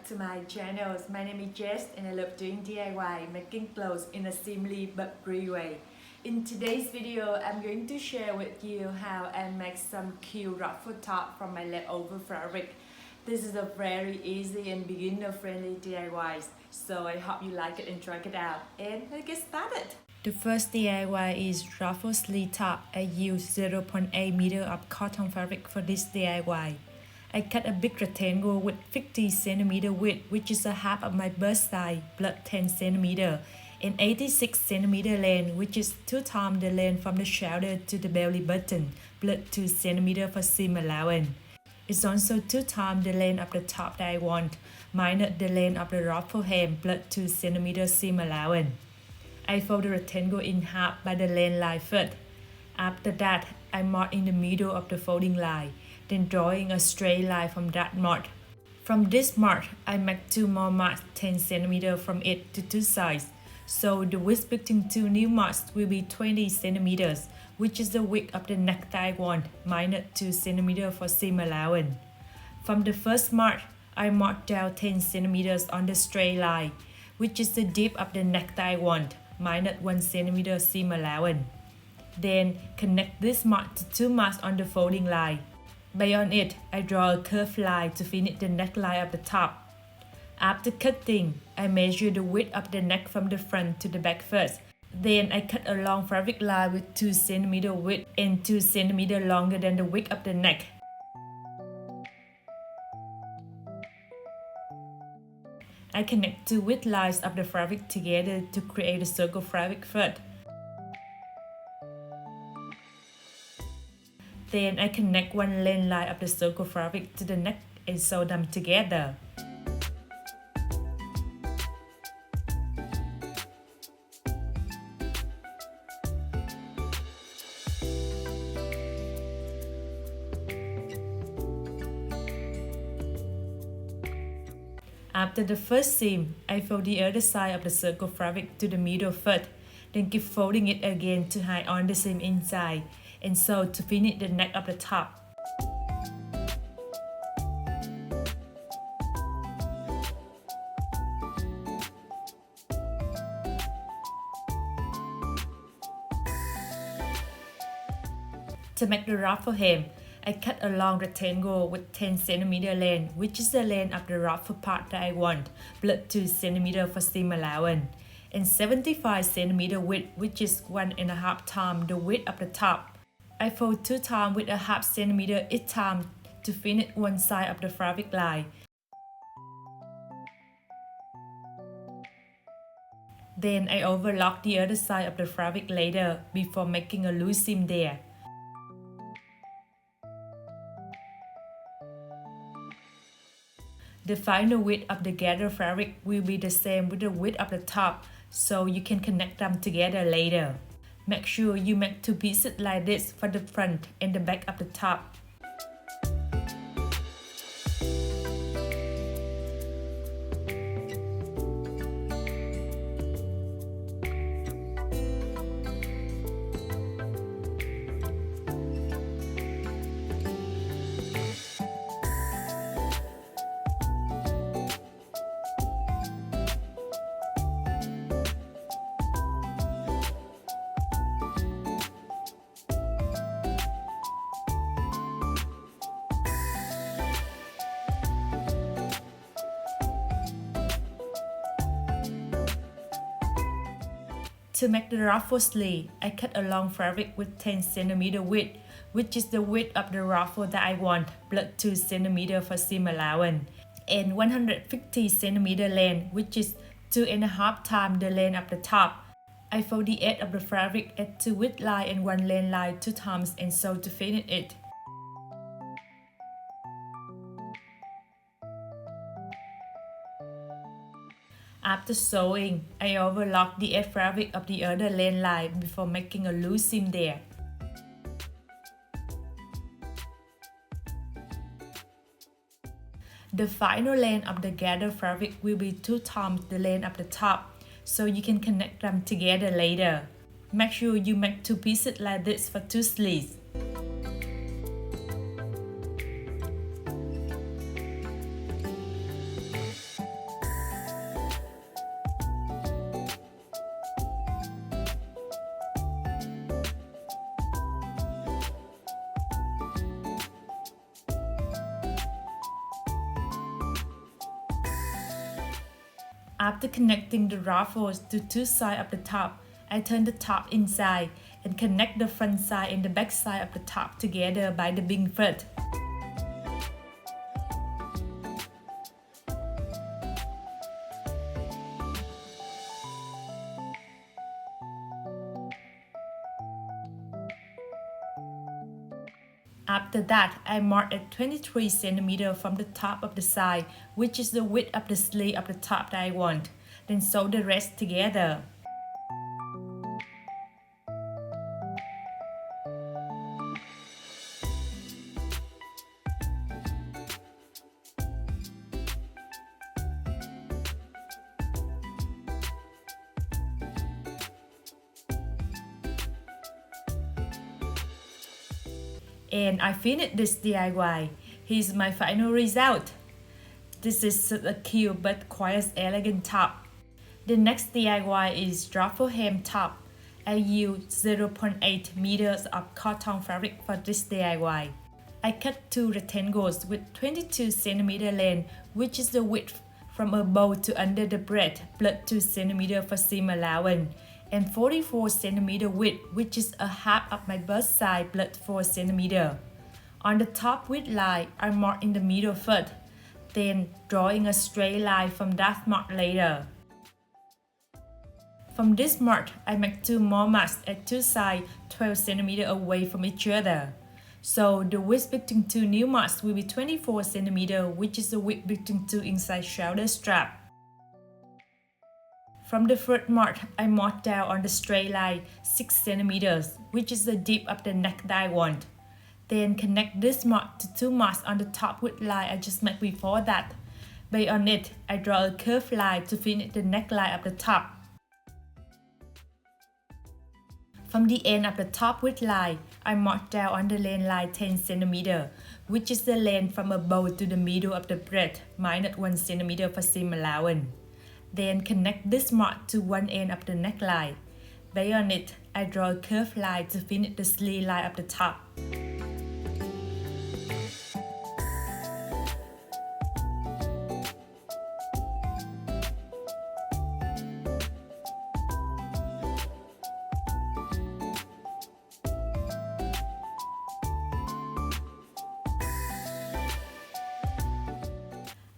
to my channel. My name is Jess and I love doing DIY, making clothes in a simply but free way. In today's video, I'm going to share with you how I make some cute ruffle top from my leftover fabric. This is a very easy and beginner-friendly DIY, so I hope you like it and try it out. And let's get started. The first DIY is ruffle sleeve top. I use 0.8 meter of cotton fabric for this DIY. I cut a big rectangle with 50 cm width, which is a half of my bust size, plus 10 cm, and 86 cm length, which is 2 times the length from the shoulder to the belly button, plus 2 cm for seam allowance. It's also 2 times the length of the top that I want, minus the length of the ruffle hem, plus 2 cm seam allowance. I fold the rectangle in half by the length line first. After that, I mark in the middle of the folding line, then drawing a straight line from that mark. From this mark, I make 2 more marks 10 cm from it to 2 sides. So the width between 2 new marks will be 20 cm, which is the width of the neck that I want, minus 2 cm for seam allowance. From the first mark, I mark down 10 cm on the straight line, which is the depth of the neck that I want, minus 1 cm seam allowance. Then connect this mark to 2 marks on the folding line. Beyond it, I draw a curved line to finish the neckline of the top. After cutting, I measure the width of the neck from the front to the back first. Then I cut a long fabric line with 2 cm width and 2 cm longer than the width of the neck. I connect 2 width lines of the fabric together to create a circle fabric first. Then I connect 1 length line of the circle fabric to the neck and sew them together. After the first seam, I fold the other side of the circle fabric to the middle first, then keep folding it again to hide on the seam inside, and sew to finish the neck of the top. To make the ruffle hem, I cut a long rectangle with 10 cm length, which is the length of the ruffle part that I want, plus 2 cm for seam allowance, and 75 cm width, which is 1.5 times the width of the top. I fold 2 times with a half centimeter each time to finish one side of the fabric line. Then I overlock the other side of the fabric later before making a loose seam there. The final width of the gather fabric will be the same with the width of the top, so you can connect them together later. Make sure you make 2 pieces like this for the front and the back of the top. To make the ruffle sleeve, I cut a long fabric with 10 cm width, which is the width of the ruffle that I want, plus 2 cm for seam allowance, and 150 cm length, which is 2.5 times the length of the top. I fold the edge of the fabric at 2 width line and 1 length line 2 times and sew to finish it. After sewing, I overlock the edge fabric of the other length line before making a loose seam there. The final length of the gather fabric will be 2 times the length of the top, so you can connect them together later. Make sure you make 2 pieces like this for 2 sleeves. After connecting the ruffles to two sides of the top, I turn the top inside and connect the front side and the back side of the top together by the wing foot. After that, I mark at 23 cm from the top of the side, which is the width of the sleeve of the top that I want. Then sew the rest together. And I finished this DIY. Here's my final result. This is a cute but quite elegant top. The next DIY is ruffle hem top. I used 0.8 meters of cotton fabric for this DIY. I cut two rectangles with 22 cm length, which is the width from above to under the breast, plus 2 cm for seam allowance, and 44 cm width, which is a half of my bust side plus 4 cm. On the top width line, I mark in the middle first, then drawing a straight line from that mark later. From this mark, I make two more marks at two sides 12 cm away from each other. So the width between two new marks will be 24 cm, which is the width between two inside shoulder strap. From the first mark, I mark down on the straight line 6 cm, which is the depth of the neck that I want. Then connect this mark to two marks on the top width line I just made before that. Based on it, I draw a curved line to finish the neckline of the top. From the end of the top width line, I mark down on the length line 10 cm, which is the length from above to the middle of the breast, minus 1 cm for seam allowance. Then connect this mark to one end of the neckline. Based on it, I draw a curved line to finish the sleeve line of the top.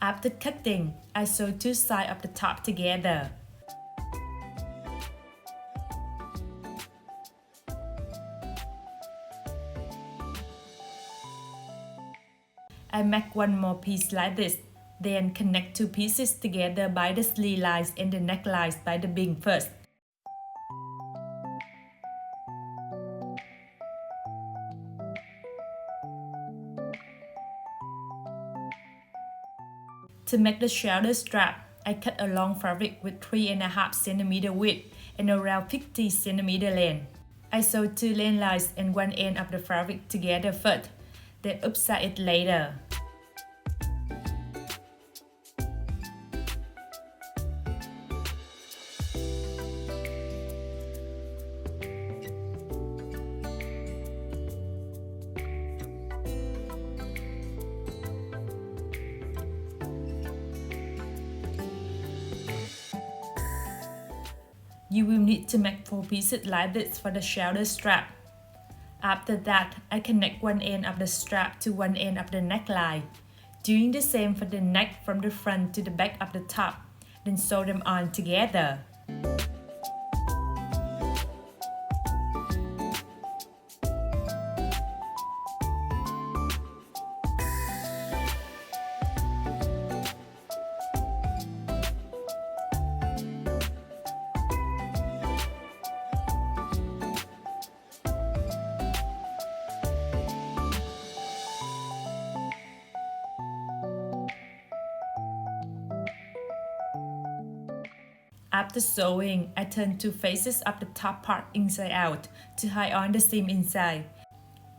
After cutting, I sew two sides of the top together. I make one more piece like this, then connect two pieces together by the sleeve lines and the necklines by the wing first. To make the shoulder strap, I cut a long fabric with 3.5 cm width and around 50 cm length. I sew two length lines and one end of the fabric together first, then upside it later. You will need to make 4 pieces like this for the shoulder strap. After that, I connect one end of the strap to one end of the neckline. Doing the same for the neck from the front to the back of the top, then sew them on together. After sewing, I turn two faces of the top part inside out to hide on the seam inside.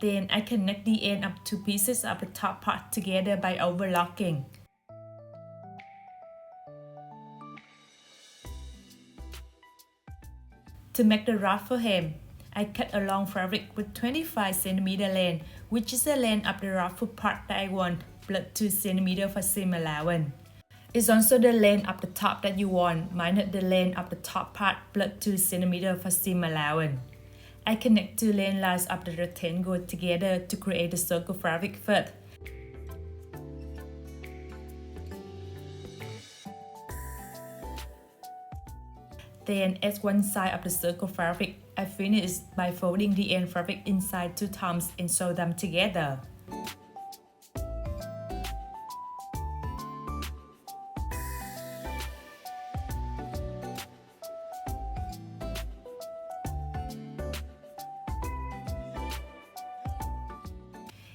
Then I connect the end of two pieces of the top part together by overlocking. To make the ruffle hem, I cut a long fabric with 25 cm length, which is the length of the ruffle part that I want, plus 2 cm for seam allowance. It's also the length of the top that you want, minus the length of the top part plus 2 cm for seam allowance. I connect two lane lines of the rectangle together to create the circle fabric first. Then at one side of the circle fabric, I finish by folding the end fabric inside 2 times and sew them together.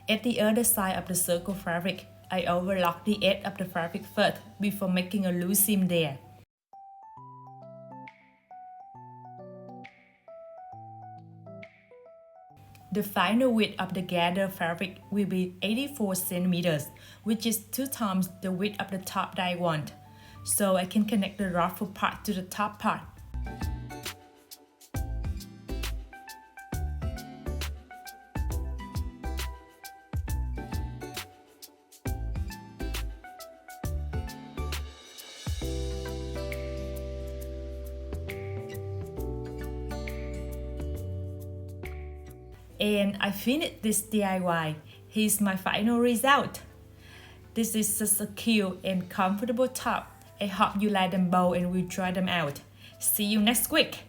At the other side of the circle fabric, I overlock the edge of the fabric first before making a loose seam there. The final width of the gather fabric will be 84 cm, which is 2 times the width of the top that I want, so I can connect the ruffle part to the top part. And I finished this DIY. Here's my final result. This is such a cute and comfortable top. I hope you like them both and will try them out. See you next week.